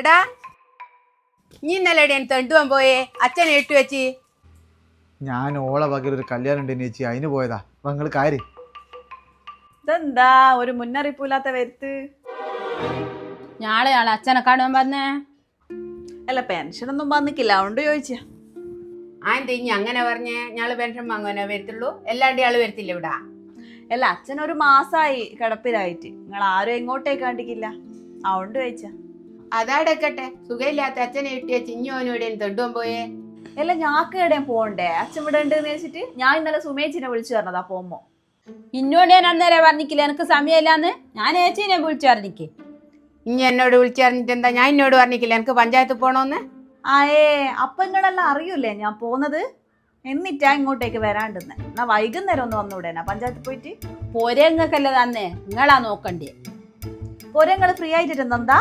എടാ നീ ഇന്നലെ എടേ തെണ്ടുവാൻ പോയേ അച്ഛനെ ഇട്ടു വെച്ച്. ഞാൻ ഓളെ പകരം ഒരു കല്യാണം ഉണ്ട് ചേച്ചി, അതിന് പോയതാ. അപ്പൊ നിങ്ങള് കാര്യം ഇതെന്താ ഒരു മുന്നറിയിപ്പില്ലാത്ത വരുത്ത്? ഞാളെ അച്ഛനെ കാണുവാൻ പറഞ്ഞേ. അല്ല പെൻഷനൊന്നും വന്നിക്കില്ല, അതുകൊണ്ട് ചോദിച്ചാ. ആന്തി ഇനി അങ്ങനെ പറഞ്ഞേ ഞാള് പെൻഷൻ വാങ്ങാനോ വരത്തുള്ളൂ, എല്ലാണ്ട് ആള് വരത്തില്ല ഇവിടെ. അല്ല അച്ഛൻ ഒരു മാസമായി കിടപ്പിലായിട്ട്, നിങ്ങൾ ആരും എങ്ങോട്ടേക്ക് കണ്ടിക്കില്ല, അതുകൊണ്ട് ചോദിച്ചാ. അതാടെക്കട്ടെ, സുഖമില്ലാത്ത അച്ഛനെ ഇട്ട് വെച്ച് ഇഞ്ഞോനും ഇവിടെ തെണ്ടുവാൻ പോയേ. അല്ല ഞാക്ക് എവിടെയും പോണ്ടേ, അച്ഛൻ ഇവിടെ ഉണ്ട് എന്ന് വെച്ചിട്ട് ഞാൻ ഇന്നലെ സുമേച്ചിനെ വിളിച്ചു പറഞ്ഞതാ പോകുമ്പോ. ഇന്നോട് ഞാൻ അന്നേരം പറഞ്ഞിക്കില്ല എനിക്ക് സമയമില്ലാന്ന്. ഞാൻ ഏച്ചിനെ വിളിച്ചു പറഞ്ഞിക്ക്. ഇനി എന്നോട് വിളിച്ചറിഞ്ഞിട്ട് എന്താ? ഞാൻ എന്നോട് പറഞ്ഞിക്കില്ല എനിക്ക് പഞ്ചായത്ത് പോണോന്ന്. ആയേ അപ്പൊ നിങ്ങളെല്ലാം അറിയൂലേ ഞാൻ പോന്നത്? എന്നിട്ടാ ഇങ്ങോട്ടേക്ക് വരാണ്ടെന്ന്. എന്നാ വൈകുന്നേരം ഒന്ന് വന്നൂടെ പഞ്ചായത്ത് പോയിട്ട്? പോരങ്ങക്കല്ലേ തന്നെ, നിങ്ങളാ നോക്കണ്ടേ. പോരെ, നിങ്ങൾ ഫ്രീ ആയിട്ടിരുന്നെന്താ?